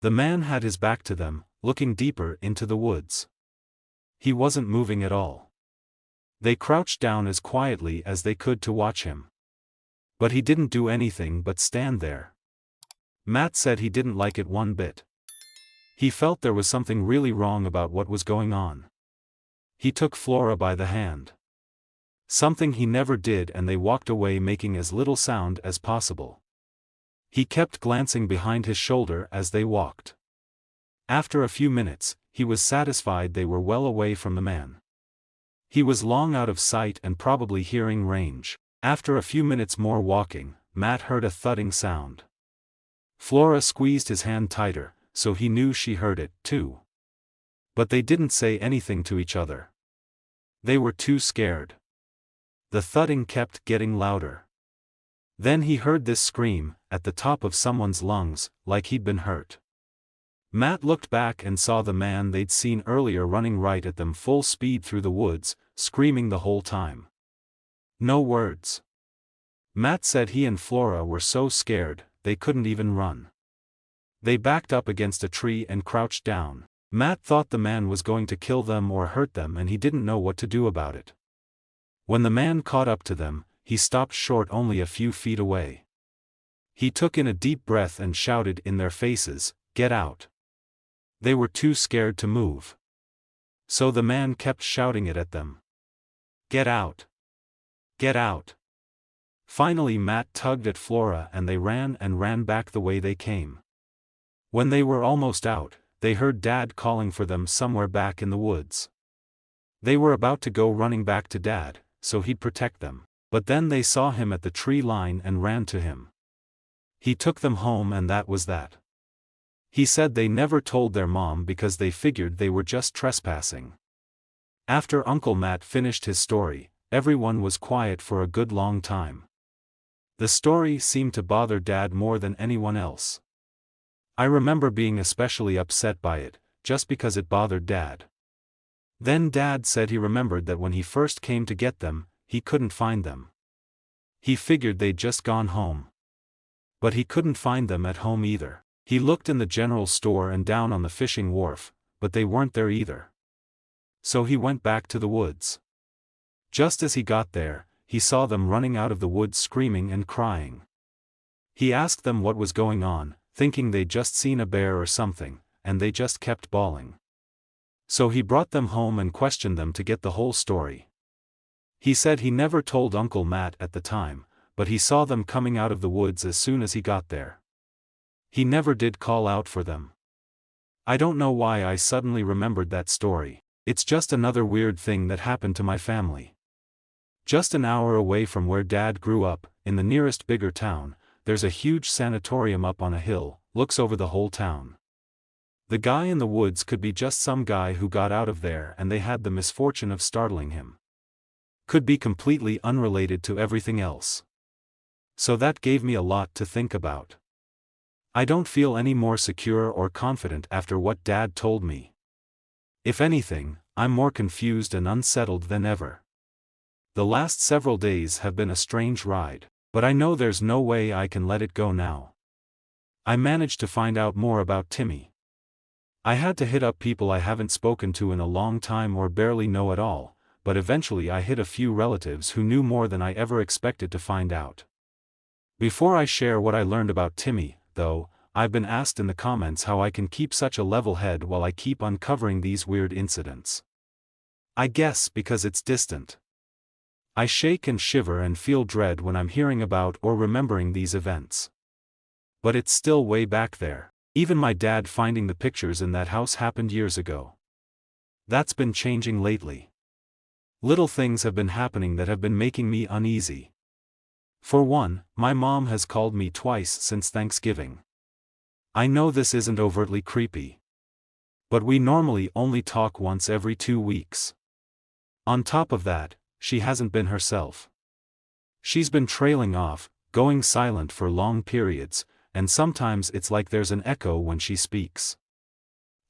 The man had his back to them, looking deeper into the woods. He wasn't moving at all. They crouched down as quietly as they could to watch him. But he didn't do anything but stand there. Matt said he didn't like it one bit. He felt there was something really wrong about what was going on. He took Flora by the hand. Something he never did, and they walked away making as little sound as possible. He kept glancing behind his shoulder as they walked. After a few minutes, he was satisfied they were well away from the man. He was long out of sight and probably hearing range. After a few minutes more walking, Matt heard a thudding sound. Flora squeezed his hand tighter, so he knew she heard it, too. But they didn't say anything to each other. They were too scared. The thudding kept getting louder. Then he heard this scream, at the top of someone's lungs, like he'd been hurt. Matt looked back and saw the man they'd seen earlier running right at them full speed through the woods, screaming the whole time. No words. Matt said he and Flora were so scared, they couldn't even run. They backed up against a tree and crouched down. Matt thought the man was going to kill them or hurt them, and he didn't know what to do about it. When the man caught up to them, he stopped short only a few feet away. He took in a deep breath and shouted in their faces, "Get out!" They were too scared to move. So the man kept shouting it at them. "Get out! Get out!" Finally Matt tugged at Flora and they ran back the way they came. When they were almost out, they heard Dad calling for them somewhere back in the woods. They were about to go running back to Dad, so he'd protect them, but then they saw him at the tree line and ran to him. He took them home, and that was that. He said they never told their mom because they figured they were just trespassing. After Uncle Matt finished his story, everyone was quiet for a good long time. The story seemed to bother Dad more than anyone else. I remember being especially upset by it, just because it bothered Dad. Then Dad said he remembered that when he first came to get them, he couldn't find them. He figured they'd just gone home. But he couldn't find them at home either. He looked in the general store and down on the fishing wharf, but they weren't there either. So he went back to the woods. Just as he got there, he saw them running out of the woods screaming and crying. He asked them what was going on, thinking they'd just seen a bear or something, and they just kept bawling. So he brought them home and questioned them to get the whole story. He said he never told Uncle Matt at the time, but he saw them coming out of the woods as soon as he got there. He never did call out for them. I don't know why I suddenly remembered that story. It's just another weird thing that happened to my family. Just an hour away from where Dad grew up, in the nearest bigger town, there's a huge sanatorium up on a hill, looks over the whole town. The guy in the woods could be just some guy who got out of there and they had the misfortune of startling him. Could be completely unrelated to everything else. So that gave me a lot to think about. I don't feel any more secure or confident after what Dad told me. If anything, I'm more confused and unsettled than ever. The last several days have been a strange ride, but I know there's no way I can let it go now. I managed to find out more about Timmy. I had to hit up people I haven't spoken to in a long time or barely know at all, but eventually I hit a few relatives who knew more than I ever expected to find out. Before I share what I learned about Timmy, though, I've been asked in the comments how I can keep such a level head while I keep uncovering these weird incidents. I guess because it's distant. I shake and shiver and feel dread when I'm hearing about or remembering these events. But it's still way back there. Even my dad finding the pictures in that house happened years ago. That's been changing lately. Little things have been happening that have been making me uneasy. For one, my mom has called me twice since Thanksgiving. I know this isn't overtly creepy. But we normally only talk once every 2 weeks. On top of that, she hasn't been herself. She's been trailing off, going silent for long periods, and sometimes it's like there's an echo when she speaks.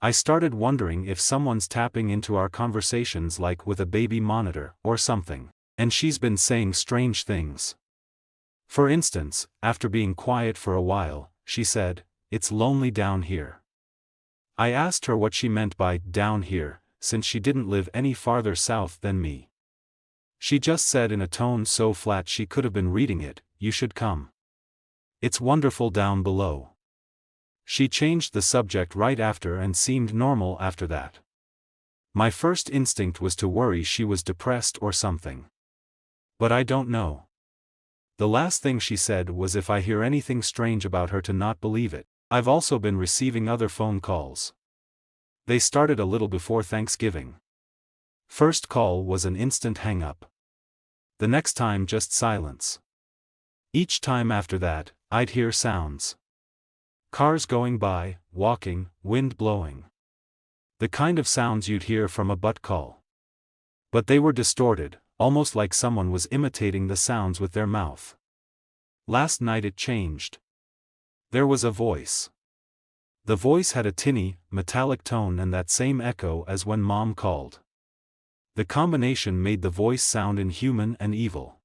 I started wondering if someone's tapping into our conversations like with a baby monitor or something, and she's been saying strange things. For instance, after being quiet for a while, she said, "It's lonely down here." I asked her what she meant by down here, since she didn't live any farther south than me. She just said in a tone so flat she could have been reading it, "You should come. It's wonderful down below." She changed the subject right after and seemed normal after that. My first instinct was to worry she was depressed or something. But I don't know. The last thing she said was if I hear anything strange about her to not believe it. I've also been receiving other phone calls. They started a little before Thanksgiving. First call was an instant hang-up. The next time just silence. Each time after that, I'd hear sounds. Cars going by, walking, wind blowing. The kind of sounds you'd hear from a butt call. But they were distorted, almost like someone was imitating the sounds with their mouth. Last night it changed. There was a voice. The voice had a tinny, metallic tone and that same echo as when Mom called. The combination made the voice sound inhuman and evil.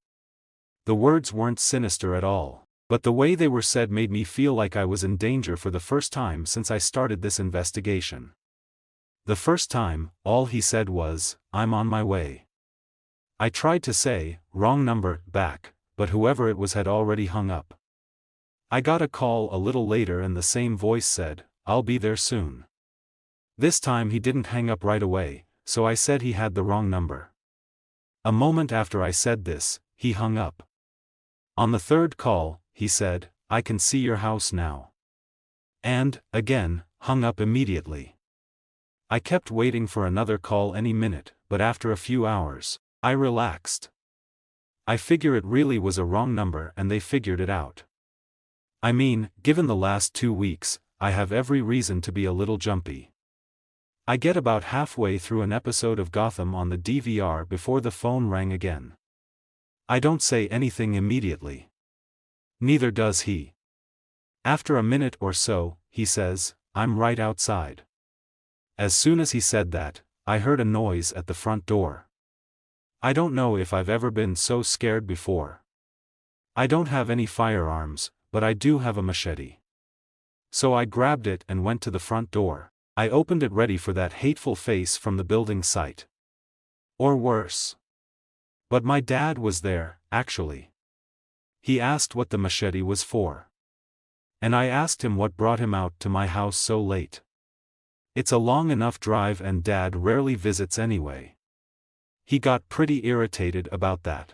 The words weren't sinister at all, but the way they were said made me feel like I was in danger for the first time since I started this investigation. The first time, all he said was, "I'm on my way." I tried to say, "Wrong number," back, but whoever it was had already hung up. I got a call a little later and the same voice said, "I'll be there soon." This time he didn't hang up right away, so I said he had the wrong number. A moment after I said this, he hung up. On the third call, he said, "I can see your house now." And, again, hung up immediately. I kept waiting for another call any minute, but after a few hours, I relaxed. I figure it really was a wrong number and they figured it out. I mean, given the last 2 weeks, I have every reason to be a little jumpy. I get about halfway through an episode of Gotham on the DVR before the phone rang again. I don't say anything immediately. Neither does he. After a minute or so, he says, "I'm right outside." As soon as he said that, I heard a noise at the front door. I don't know if I've ever been so scared before. I don't have any firearms, but I do have a machete. So I grabbed it and went to the front door. I opened it ready for that hateful face from the building site. Or worse. But my dad was there, actually. He asked what the machete was for. And I asked him what brought him out to my house so late. It's a long enough drive and Dad rarely visits anyway. He got pretty irritated about that.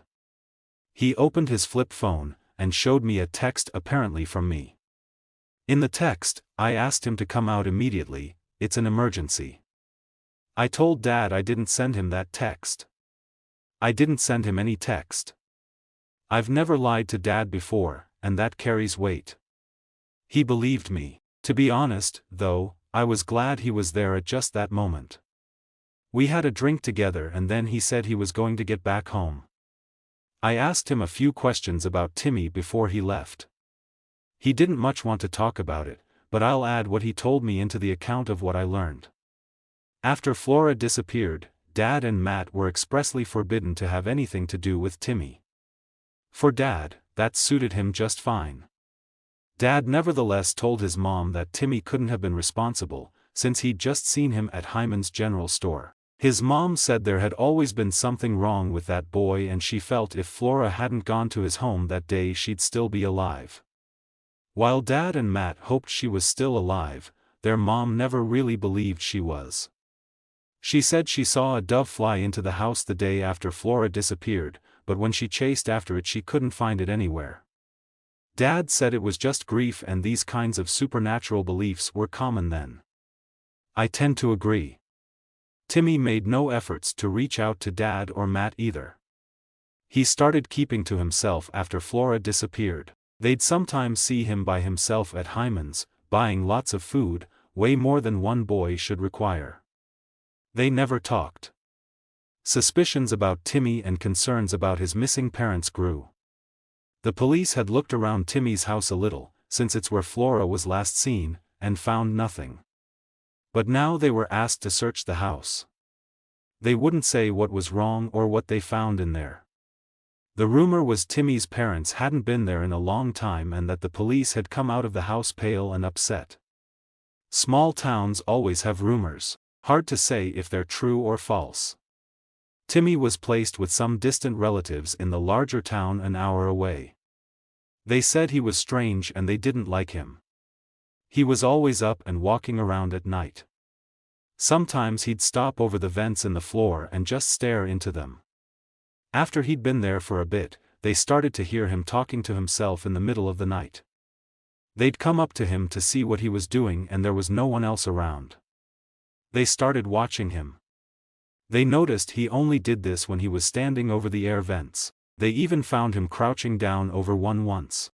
He opened his flip phone, and showed me a text apparently from me. In the text, I asked him to come out immediately, it's an emergency. I told Dad I didn't send him that text. I didn't send him any text. I've never lied to Dad before, and that carries weight. He believed me. To be honest, though, I was glad he was there at just that moment. We had a drink together and then he said he was going to get back home. I asked him a few questions about Timmy before he left. He didn't much want to talk about it, but I'll add what he told me into the account of what I learned. After Flora disappeared, Dad and Matt were expressly forbidden to have anything to do with Timmy. For Dad, that suited him just fine. Dad nevertheless told his mom that Timmy couldn't have been responsible, since he'd just seen him at Hyman's general store. His mom said there had always been something wrong with that boy and she felt if Flora hadn't gone to his home that day she'd still be alive. While Dad and Matt hoped she was still alive, their mom never really believed she was. She said she saw a dove fly into the house the day after Flora disappeared, but when she chased after it she couldn't find it anywhere. Dad said it was just grief and these kinds of supernatural beliefs were common then. I tend to agree. Timmy made no efforts to reach out to Dad or Matt either. He started keeping to himself after Flora disappeared. They'd sometimes see him by himself at Hyman's, buying lots of food, way more than one boy should require. They never talked. Suspicions about Timmy and concerns about his missing parents grew. The police had looked around Timmy's house a little, since it's where Flora was last seen, and found nothing. But now they were asked to search the house. They wouldn't say what was wrong or what they found in there. The rumor was Timmy's parents hadn't been there in a long time and that the police had come out of the house pale and upset. Small towns always have rumors. Hard to say if they're true or false. Timmy was placed with some distant relatives in the larger town an hour away. They said he was strange and they didn't like him. He was always up and walking around at night. Sometimes he'd stop over the vents in the floor and just stare into them. After he'd been there for a bit, they started to hear him talking to himself in the middle of the night. They'd come up to him to see what he was doing and there was no one else around. They started watching him. They noticed he only did this when he was standing over the air vents. They even found him crouching down over one once.